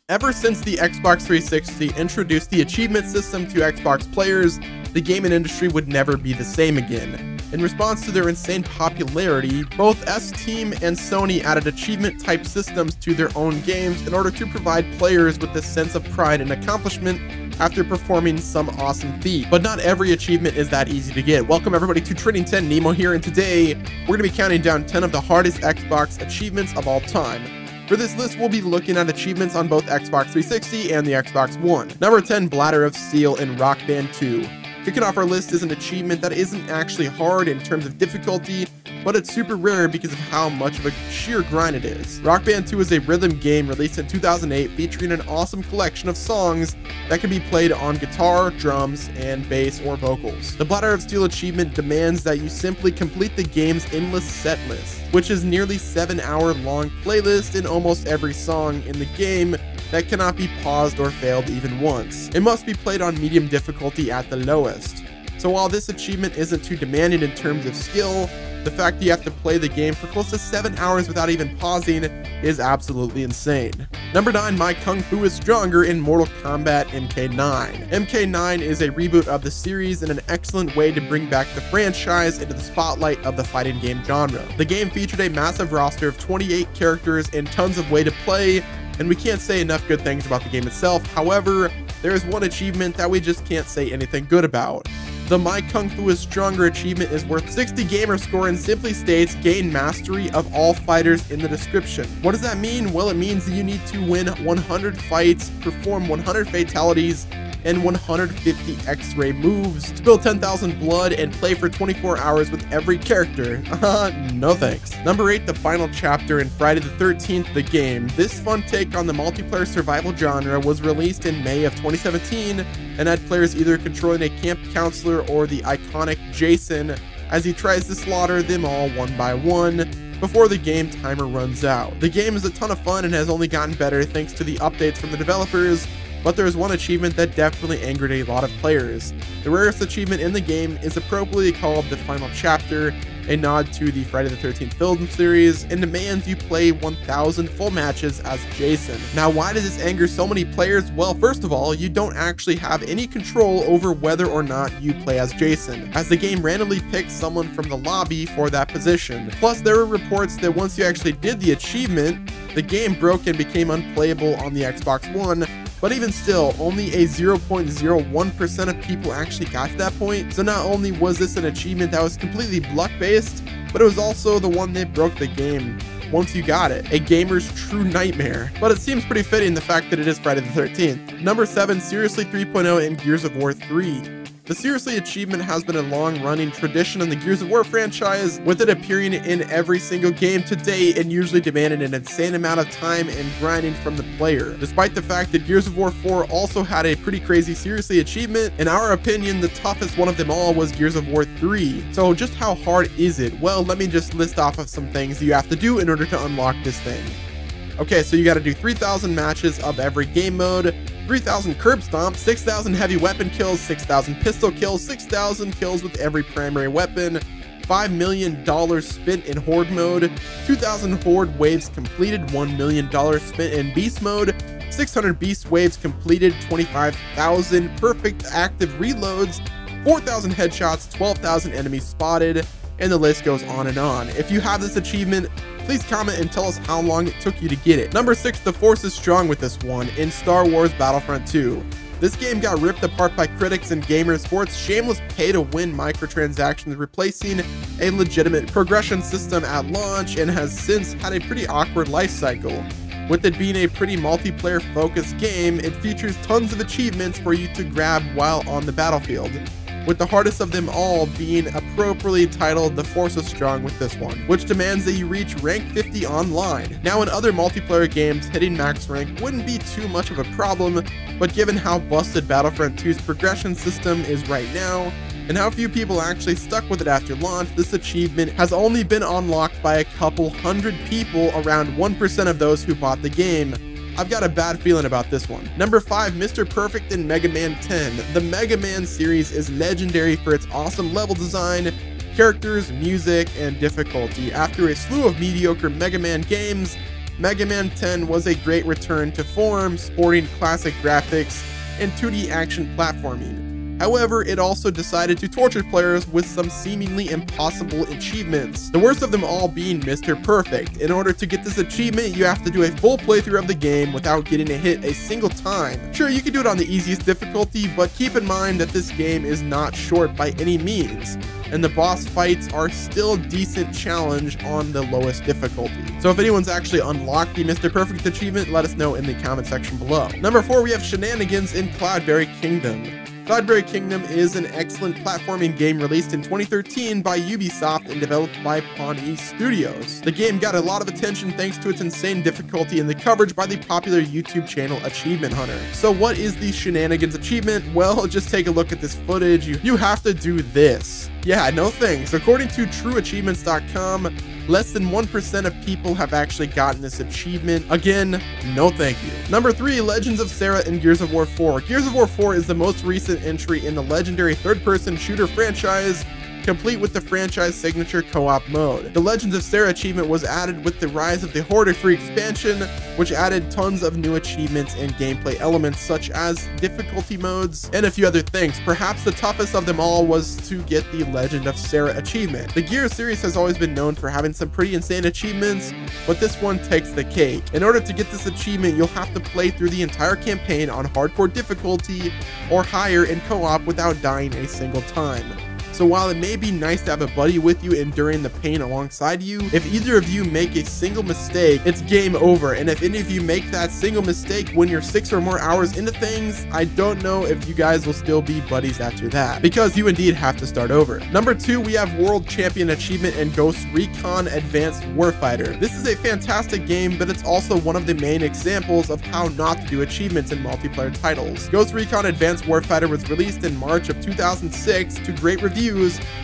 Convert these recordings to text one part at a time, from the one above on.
Ever since the Xbox 360 introduced the achievement system to Xbox players, the gaming industry would never be the same again. In response to their insane popularity, both Steam and Sony added achievement-type systems to their own games in order to provide players with a sense of pride and accomplishment after performing some awesome feat. But not every achievement is that easy to get. Welcome everybody to Trending10, Nemo here, and today we're going to be counting down 10 of the hardest Xbox achievements of all time. For this list, we'll be looking at achievements on both Xbox 360 and the Xbox One. Number 10, Bladder of Steel in Rock Band 2. Kicking off our list is an achievement that isn't actually hard in terms of difficulty, but it's super rare because of how much of a sheer grind it is. Rock Band 2 is a rhythm game released in 2008 featuring an awesome collection of songs that can be played on guitar, drums, and bass or vocals. The Bladder of Steel achievement demands that you simply complete the game's endless set list, which is nearly 7-hour long playlist in almost every song in the game that cannot be paused or failed even once. It must be played on medium difficulty at the lowest. So while this achievement isn't too demanding in terms of skill, the fact that you have to play the game for close to 7 hours without even pausing is absolutely insane. Number 9, My Kung Fu is Stronger in Mortal Kombat MK9. MK9 is a reboot of the series and an excellent way to bring back the franchise into the spotlight of the fighting game genre. The game featured a massive roster of 28 characters and tons of way to play, and we can't say enough good things about the game itself. However, there is one achievement that we just can't say anything good about. The My Kung Fu is Stronger achievement is worth 60 gamer score and simply states gain mastery of all fighters in the description. What does that mean? Well, it means that you need to win 100 fights, perform 100 fatalities, and 150 X-ray moves to build 10,000 blood and play for 24 hours with every character. No thanks. Number 8, the final chapter in Friday the 13th, the game. This fun take on the multiplayer survival genre was released in May of 2017 and had players either controlling a camp counselor or the iconic Jason as he tries to slaughter them all one by one before the game timer runs out. The game is a ton of fun and has only gotten better thanks to the updates from the developers, but there is one achievement that definitely angered a lot of players. The rarest achievement in the game is appropriately called the final chapter, a nod to the Friday the 13th film series, and demands you play 1,000 full matches as Jason. Now, why does this anger so many players? Well, first of all, you don't actually have any control over whether or not you play as Jason, as the game randomly picks someone from the lobby for that position. Plus, there were reports that once you actually did the achievement, the game broke and became unplayable on the Xbox One. But even still, only a 0.01% of people actually got to that point. So not only was this an achievement that was completely luck-based, but it was also the one that broke the game once you got it. A gamer's true nightmare. But it seems pretty fitting the fact that it is Friday the 13th. Number 7, Seriously 3.0 in Gears of War 3. The Seriously achievement has been a long-running tradition in the Gears of War franchise, with it appearing in every single game to date and usually demanding an insane amount of time and grinding from the player. Despite the fact that Gears of War 4 also had a pretty crazy Seriously achievement, in our opinion, the toughest one of them all was Gears of War 3. So just how hard is it? Well, let me just list off of some things you have to do in order to unlock this thing. Okay, so you got to do 3,000 matches of every game mode, 3,000 curb stomps, 6,000 heavy weapon kills, 6,000 pistol kills, 6,000 kills with every primary weapon, $5 million spent in horde mode, 2,000 horde waves completed, $1 million spent in beast mode, 600 beast waves completed, 25,000 perfect active reloads, 4,000 headshots, 12,000 enemies spotted, and the list goes on and on. If you have this achievement, please comment and tell us how long it took you to get it. Number 6, the Force is strong with this one in Star Wars Battlefront 2. This game got ripped apart by critics and gamers for its shameless pay-to-win microtransactions, replacing a legitimate progression system at launch, and has since had a pretty awkward life cycle. With it being a pretty multiplayer-focused game, it features tons of achievements for you to grab while on the battlefield, with the hardest of them all being appropriately titled The Force is Strong with this one, which demands that you reach rank 50 online. Now, in other multiplayer games, hitting max rank wouldn't be too much of a problem, but given how busted Battlefront 2's progression system is right now, and how few people actually stuck with it after launch, this achievement has only been unlocked by a couple hundred people, around 1% of those who bought the game. I've got a bad feeling about this one. Number 5, Mr. Perfect in Mega Man 10. The Mega Man series is legendary for its awesome level design, characters, music, and difficulty. After a slew of mediocre Mega Man games, Mega Man 10 was a great return to form, sporting classic graphics and 2D action platforming. However, it also decided to torture players with some seemingly impossible achievements, the worst of them all being Mr. Perfect. In order to get this achievement, you have to do a full playthrough of the game without getting a hit a single time. Sure, you can do it on the easiest difficulty, but keep in mind that this game is not short by any means, and the boss fights are still a decent challenge on the lowest difficulty. So if anyone's actually unlocked the Mr. Perfect achievement, let us know in the comment section below. Number 4, we have Shenanigans in Cloudberry Kingdom. Cloudberry Kingdom is an excellent platforming game released in 2013 by Ubisoft and developed by Pawnee Studios. The game got a lot of attention thanks to its insane difficulty and the coverage by the popular YouTube channel Achievement Hunter. So what is the Shenanigans achievement? Well, just take a look at this footage. You have to do this. Yeah, no thanks. According to TrueAchievements.com, less than 1% of people have actually gotten this achievement. Again, no thank you. Number 3, Legends of Sara in Gears of War 4. Gears of War 4 is the most recent entry in the legendary third-person shooter franchise, complete with the franchise signature co-op mode. The Legends of Sara achievement was added with the Rise of the Hoarder free expansion, which added tons of new achievements and gameplay elements such as difficulty modes and a few other things. Perhaps the toughest of them all was to get the Legend of Sara achievement. The Gears series has always been known for having some pretty insane achievements, but this one takes the cake. In order to get this achievement, you'll have to play through the entire campaign on hardcore difficulty or higher in co-op without dying a single time. So while it may be nice to have a buddy with you enduring the pain alongside you, if either of you make a single mistake, it's game over. And if any of you make that single mistake when you're 6 or more hours into things, I don't know if you guys will still be buddies after that, because you indeed have to start over. Number 2, we have World Champion Achievement in Ghost Recon Advanced Warfighter. This is a fantastic game, but it's also one of the main examples of how not to do achievements in multiplayer titles. Ghost Recon Advanced Warfighter was released in March of 2006 to great reviews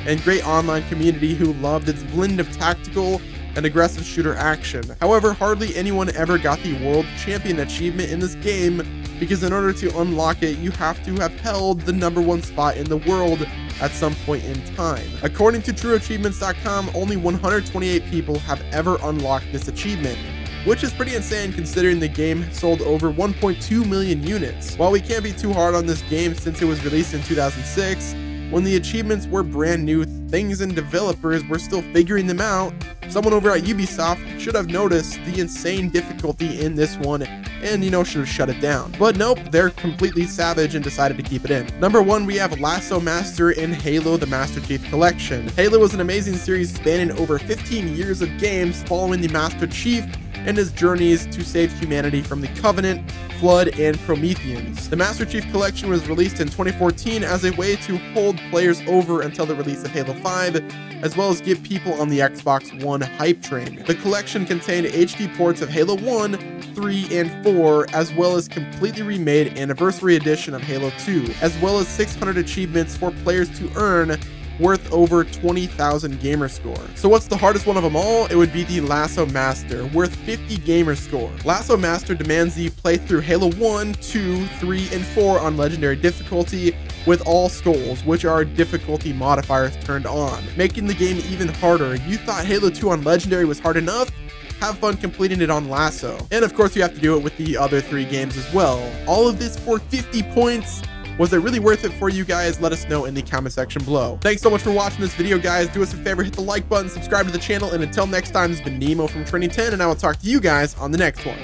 and great online community who loved its blend of tactical and aggressive shooter action. However, hardly anyone ever got the World Champion achievement in this game, because in order to unlock it, you have to have held the #1 spot in the world at some point in time. According to TrueAchievements.com, only 128 people have ever unlocked this achievement, which is pretty insane considering the game sold over 1.2 million units. While we can't be too hard on this game since it was released in 2006, when the achievements were brand new things and developers were still figuring them out, someone over at Ubisoft should have noticed the insane difficulty in this one and, should have shut it down. But nope, they're completely savage and decided to keep it in. Number 1, we have Lasso Master in Halo the Master Chief Collection. Halo was an amazing series spanning over 15 years of games following the Master Chief and his journeys to save humanity from the Covenant, Flood, and Prometheans. The Master Chief Collection was released in 2014 as a way to hold players over until the release of Halo 5, as well as get people on the Xbox One hype train. The collection contained HD ports of Halo 1, 3, and 4, as well as completely remade Anniversary Edition of Halo 2, as well as 600 achievements for players to earn, worth over 20,000 gamer score. So what's the hardest one of them all? It would be the Lasso Master, worth 50 gamer score. Lasso Master demands that you play through Halo 1, 2, 3, and 4 on legendary difficulty with all skulls, which are difficulty modifiers turned on, making the game even harder. You thought Halo 2 on legendary was hard enough? Have fun completing it on Lasso. And of course you have to do it with the other 3 games as well. All of this for 50 points. Was it really worth it for you guys? Let us know in the comment section below. Thanks so much for watching this video, guys. Do us a favor, hit the like button, subscribe to the channel, and until next time, this has been Nemo from Trending10, and I will talk to you guys on the next one.